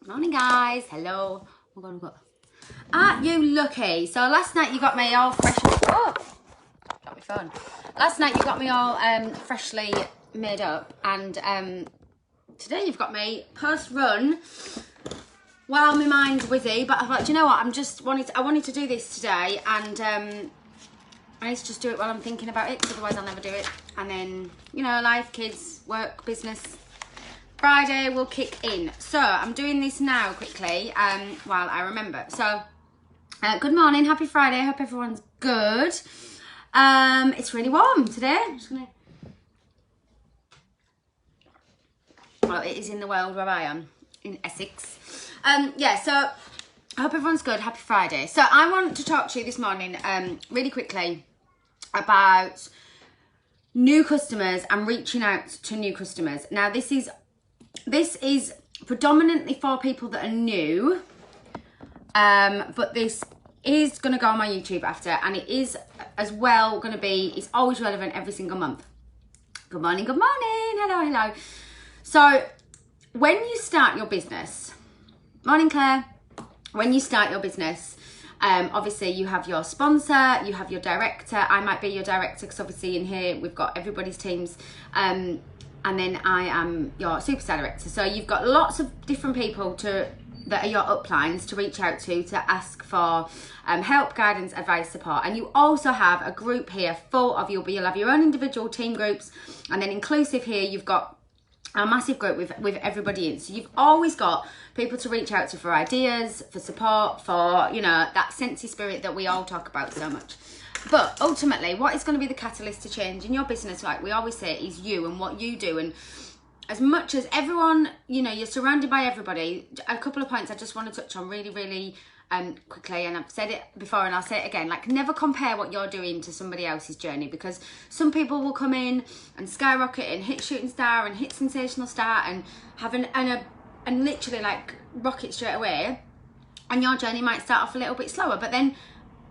Morning, guys. Hello. Oh my God, aren't you lucky? So last night you got me all fresh. Oh, got my phone. Last night you got me all freshly made up, and today you've got me post run. While my mind's whizzy, but I thought, do you know what? I wanted to do this today, and I need to just do it while I'm thinking about it, because otherwise I'll never do it. And then, you know, life, kids, work, business. Friday will kick in. So I'm doing this now quickly while I remember. So good morning, happy Friday. I hope everyone's good. It's really warm today. Well, it is in the world where I am, in Essex. Yeah, so I hope everyone's good. Happy Friday. So I want to talk to you this morning really quickly about new customers and reaching out to new customers. Now, this is predominantly for people that are new, but this is going to go on my YouTube after, and it is as well going to be, it's always relevant every single month. Good morning, hello, hello. So when you start your business, morning Claire, when you start your business, obviously you have your sponsor, you have your director. I might be your director because obviously in here we've got everybody's teams, and then I am your superstar director. So you've got lots of different people that are your uplines to reach out to ask for help, guidance, advice, support. And you also have a group here full of, you'll have your own individual team groups, and then inclusive here you've got a massive group with everybody in. So you've always got people to reach out to for ideas, for support, for, you know, that Scentsy spirit that we all talk about so much. But ultimately, what is going to be the catalyst to change in your business, like we always say, is you and what you do. And as much as everyone, you know, you're surrounded by everybody, a couple of points I just want to touch on really, really quickly. And I've said it before and I'll say it again, like never compare what you're doing to somebody else's journey, because some people will come in and skyrocket and hit shooting star and hit sensational star and have and literally like rocket straight away. And your journey might start off a little bit slower, but then,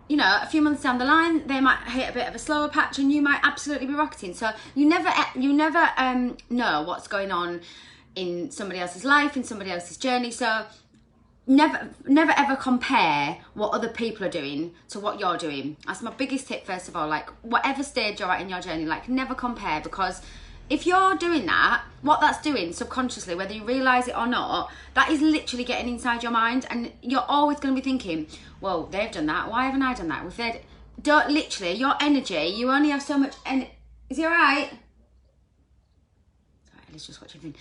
you know, a few months down the line, they might hit a bit of a slower patch and you might absolutely be rocketing. So you never know what's going on in somebody else's life, in somebody else's journey. So never ever compare what other people are doing to what you're doing. That's my biggest tip, first of all. Like, whatever stage you're at in your journey, like never compare, because if you're doing that, what that's doing subconsciously, whether you realise it or not, that is literally getting inside your mind, and you're always going to be thinking, well, they've done that, why haven't I done that? If they don't, literally, your energy, you only have so much is he alright? Sorry, let's just watch everything.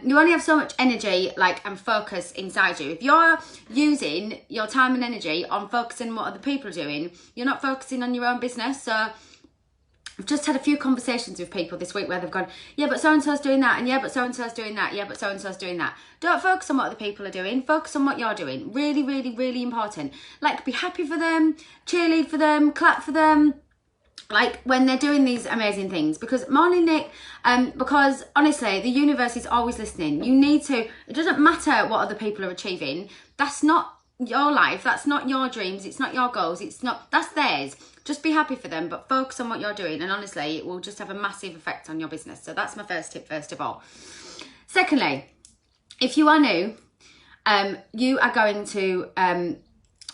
You only have so much energy, like, and focus inside you. If you're using your time and energy on focusing on what other people are doing, you're not focusing on your own business. So I've just had a few conversations with people this week where they've gone, yeah, but so-and-so's doing that, and yeah, but so-and-so's doing that, yeah, but so-and-so's doing that. Don't focus on what other people are doing. Focus on what you're doing. Really, really, really important. Like, be happy for them, cheerlead for them, clap for them, like, when they're doing these amazing things. Because, morning, Nick, because, honestly, the universe is always listening. You need to, it doesn't matter what other people are achieving. That's not your life. That's not your dreams. It's not your goals. It's not, that's theirs. Just be happy for them, but focus on what you're doing. And honestly, it will just have a massive effect on your business. So that's my first tip, first of all. Secondly, if you are new, you are going to,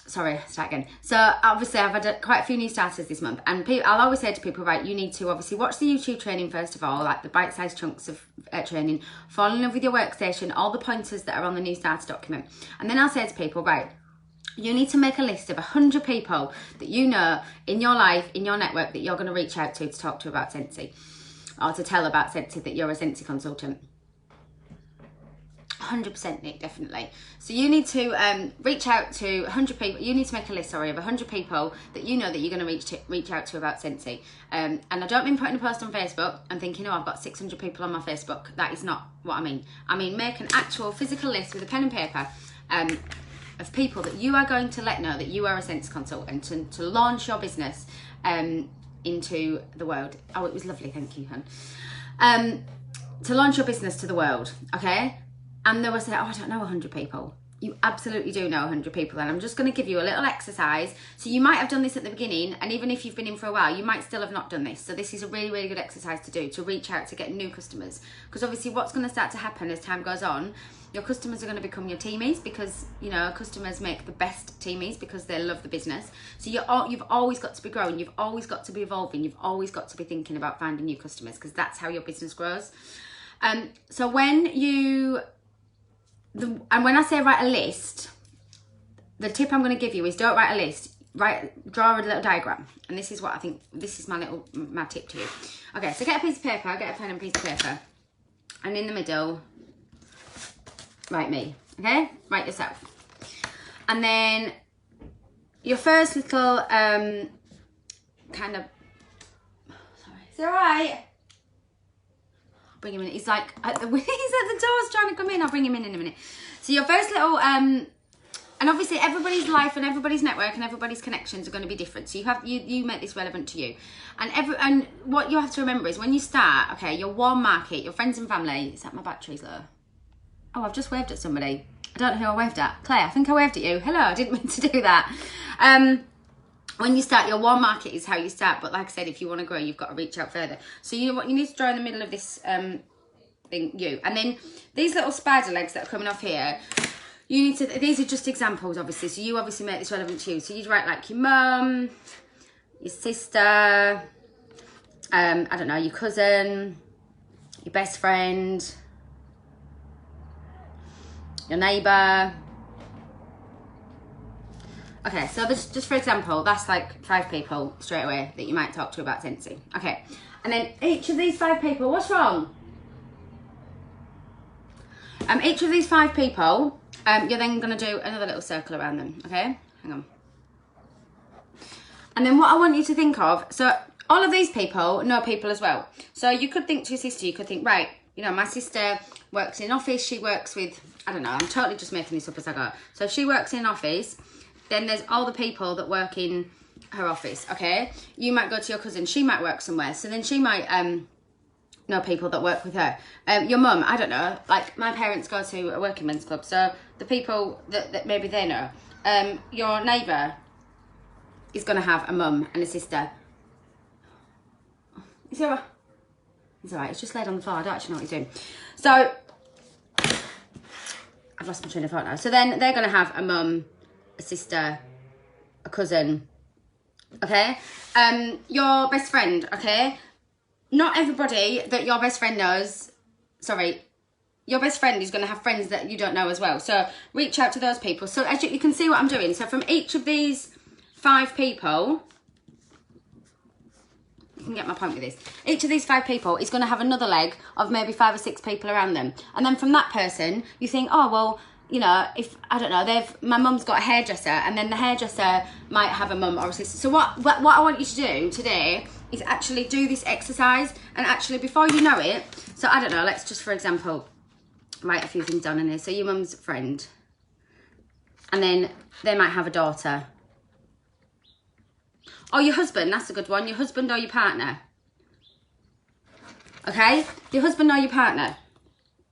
sorry, start again. So obviously I've had quite a few new starters this month, and I'll always say to people, right, you need to obviously watch the YouTube training first of all, like the bite-sized chunks of training, fall in love with your workstation, all the pointers that are on the new starter document. And then I'll say to people, right, you need to make a list of 100 people that you know in your life, in your network, that you're going to reach out to talk to about Scentsy, or to tell about Scentsy, that you're a Scentsy consultant. 100%, Nick, definitely. So you need to reach out to 100 people. You need to make a list, sorry, of 100 people that you know that you're going to reach out to about Scentsy. And I don't mean putting a post on Facebook and thinking, oh, I've got 600 people on my Facebook. That is not what I mean. I mean, make an actual physical list with a pen and paper of people that you are going to let know that you are a Scentsy consultant, and to launch your business into the world. Oh, it was lovely, thank you, hon. To launch your business to the world, okay? And they will say, oh, I don't know 100 people. You absolutely do know 100 people, and I'm just going to give you a little exercise. So you might have done this at the beginning, and even if you've been in for a while, you might still have not done this. So this is a really, really good exercise to do, to reach out to get new customers. Because obviously what's going to start to happen as time goes on, your customers are going to become your teamies, because, you know, customers make the best teamies because they love the business. So you've always got to be growing, you've always got to be evolving, you've always got to be thinking about finding new customers, because that's how your business grows. So when when I say write a list, the tip I'm going to give you is don't write a list. Draw a little diagram. And this is what I think, this is my tip to you. Okay, so get a piece of paper, get a pen and piece of paper. And in the middle, write me, okay? Write yourself. And then your first little kind of, sorry, is it all right? Bring him in. He's like he's at the doors trying to come in. I'll bring him in a minute. So your first little and obviously everybody's life and everybody's network and everybody's connections are going to be different. So you make this relevant to you. And what you have to remember is when you start, okay, your warm market, your friends and family. Is that my battery's low? Oh, I've just waved at somebody. I don't know who I waved at. Claire, I think I waved at you. Hello, I didn't mean to do that. When you start, your warm market is how you start. But like I said, if you want to grow, you've got to reach out further. So you need to draw in the middle of this thing, and then these little spider legs that are coming off here, you need to, these are just examples, obviously. So you obviously make this relevant to you. So you'd write like your mum, your sister, I don't know, your cousin, your best friend, your neighbour. Okay, so just for example, that's like 5 people straight away that you might talk to about Scentsy. Okay, and then each of these 5 people, what's wrong? Each of these 5 people, you're then going to do another little circle around them, okay? Hang on. And then what I want you to think of, so all of these people know people as well. So you could think to your sister, you could think, right, you know, my sister works in office, she works with, I don't know, I'm totally just making this up as I go. So if she works in office, then there's all the people that work in her office, okay? You might go to your cousin, she might work somewhere, so then she might know people that work with her. Your mum, I don't know, like my parents go to a working men's club, so the people that maybe they know. Your neighbour is going to have a mum and a sister. Is it all right? It's all right, it's just laid on the floor, I don't actually know what he's doing. So, I've lost my train of thought now. So then they're going to have a mum, a sister, a cousin, okay? Your best friend, okay? Not everybody that your best friend knows, sorry, your best friend is going to have friends that you don't know as well. So reach out to those people. So as you can see what I'm doing. So from each of these 5 people, you can get my point with this. Each of these 5 people is going to have another leg of maybe 5 or 6 people around them. And then from that person, you think, oh, well, you know, if, I don't know, my mum's got a hairdresser, and then the hairdresser might have a mum or a sister. So what I want you to do today is actually do this exercise, and actually before you know it, so I don't know, let's just, for example, write a few things down in here. So your mum's friend, and then they might have a daughter. Or your husband, that's a good one. Your husband or your partner. Okay? Your husband or your partner.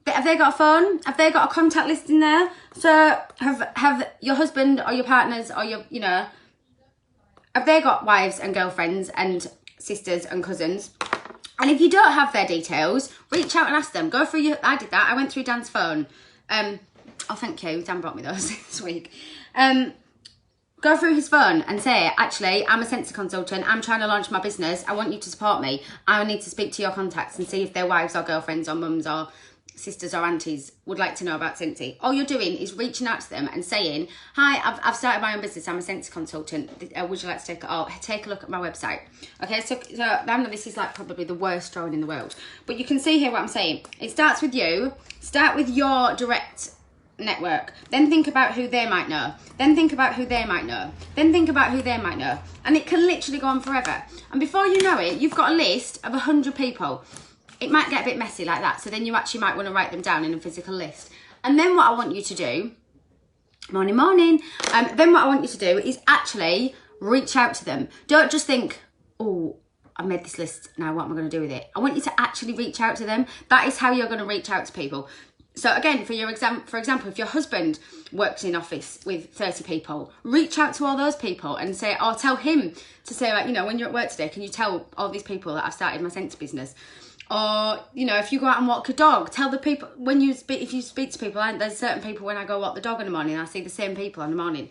Have they got a phone? Have they got a contact list in there? So have your husband or your partners or your, you know, have they got wives and girlfriends and sisters and cousins? And if you don't have their details, reach out and ask them. Go through I did that. I went through Dan's phone. Oh, thank you. Dan brought me those this week. Go through his phone and say, actually, I'm a Scentsy consultant. I'm trying to launch my business. I want you to support me. I need to speak to your contacts and see if their wives or girlfriends or mums or sisters or aunties would like to know about Scentsy. All you're doing is reaching out to them and saying, hi, I've started my own business. I'm a Scentsy consultant. Would you like to take a look at my website? Okay, so I know this is like probably the worst drawing in the world, but you can see here what I'm saying. It starts with you. Start with your direct network, then think about who they might know, then think about who they might know, then think about who they might know, and it can literally go on forever. And before you know it, you've got a list of 100 people. It might get a bit messy like that, so then you actually might want to write them down in a physical list. And then what I want you to do, morning, then what I want you to do is actually reach out to them. Don't just think, oh, I made this list, now what am I going to do with it? I want you to actually reach out to them. That is how you're going to reach out to people. So again, for example, if your husband works in office with 30 people, reach out to all those people and say, or tell him to say, like, you know, when you're at work today, can you tell all these people that I've started my Scentsy business? Or, you know, if you go out and walk a dog, tell the people, if you speak to people, there's certain people when I go walk the dog in the morning, I see the same people in the morning.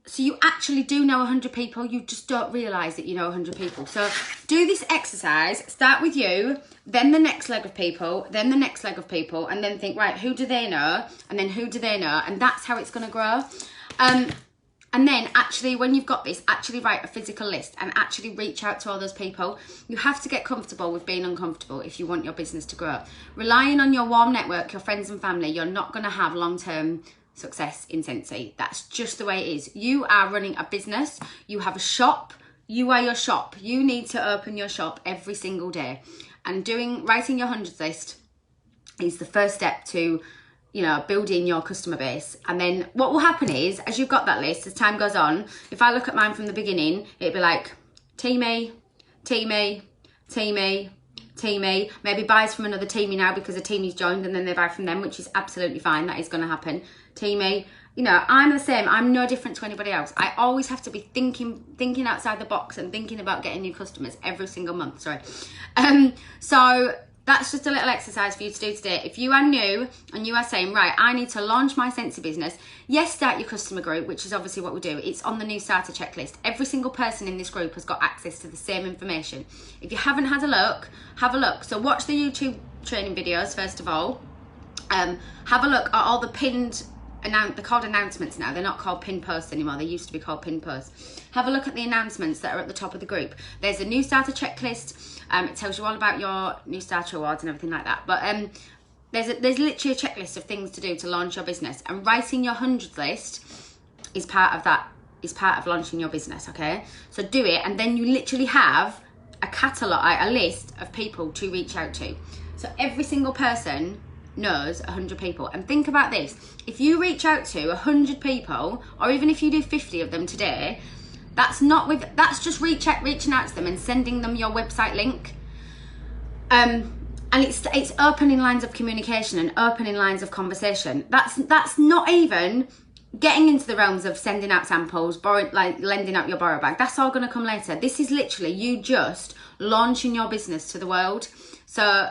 So you actually do know 100 people, you just don't realise that you know 100 people. So do this exercise, start with you, then the next leg of people, then the next leg of people, and then think, right, who do they know? And then who do they know? And that's how it's going to grow. And then actually, when you've got this, actually write a physical list and actually reach out to all those people. You have to get comfortable with being uncomfortable if you want your business to grow. Relying on your warm network, your friends and family, you're not going to have long-term success in Scentsy. That's just the way it is. You are running a business. You have a shop. You are your shop. You need to open your shop every single day. And writing your 100's list is the first step to, you know, building your customer base. And then what will happen is, as you've got that list, as time goes on, if I look at mine from the beginning, it'd be like, Teamy, Teamy, Teamy, Teamy, maybe buys from another Teamy now because a Teamy's joined and then they buy from them, which is absolutely fine. That is going to happen. Teamy, you know, I'm the same. I'm no different to anybody else. I always have to be thinking outside the box and thinking about getting new customers every single month. Sorry. So that's just a little exercise for you to do today. If you are new and you are saying, right, I need to launch my Scentsy business, yes, start your customer group, which is obviously what we do. It's on the new starter checklist. Every single person in this group has got access to the same information. If you haven't had a look, have a look. So watch the YouTube training videos, first of all. Have a look at all the pinned, they're called announcements now. They're not called pinned posts anymore. They used to be called pinned posts. Have a look at the announcements that are at the top of the group. There's a new starter checklist. It tells you all about your new starter awards and everything like that. But there's literally a checklist of things to do to launch your business. And writing your 100's list is part of that. Is part of launching your business. Okay, so do it, and then you literally have a catalogue, a list of people to reach out to. So every single person knows 100 people. And think about this, if you reach out to 100 people, or even if you do 50 of them today, that's just reaching out to them and sending them your website link. And it's opening lines of communication and opening lines of conversation. That's not even getting into the realms of sending out samples, lending out your borrow bag. That's all going to come later. This is literally you just launching your business to the world. So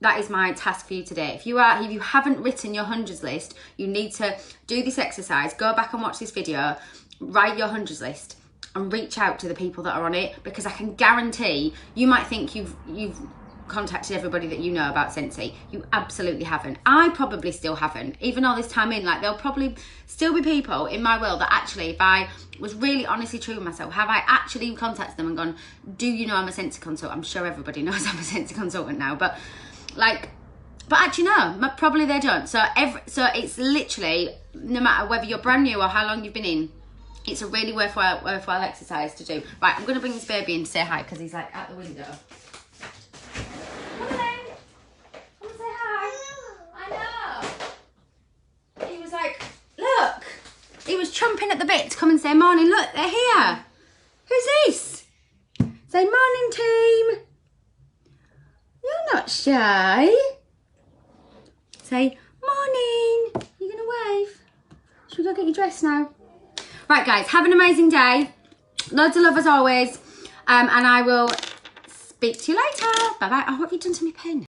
that is my task for you today. If you haven't written your 100's list, you need to do this exercise. Go back and watch this video, write your 100's list and reach out to the people that are on it, because I can guarantee you might think you've contacted everybody that you know about Scentsy. You absolutely haven't. I probably still haven't. Even all this time in, like, there'll probably still be people in my world that actually, if I was really honestly true with myself, have I actually contacted them and gone, do you know I'm a Scentsy consultant? I'm sure everybody knows I'm a Scentsy consultant now, but actually no, probably they don't. So it's literally, no matter whether you're brand new or how long you've been in, it's a really worthwhile exercise to do. Right, I'm going to bring this baby in to say hi because he's like out the window. Come on then. Come and say hi. I know. He was like, look. He was chomping at the bit to come and say morning. Look, they're here. Who's this? Say morning, team. You're not shy. Say morning. You're going to wave. Should we go get your dress now? Right, guys, have an amazing day. Loads of love as always. And I will speak to you later. Bye-bye. Oh, what have you done to my pen?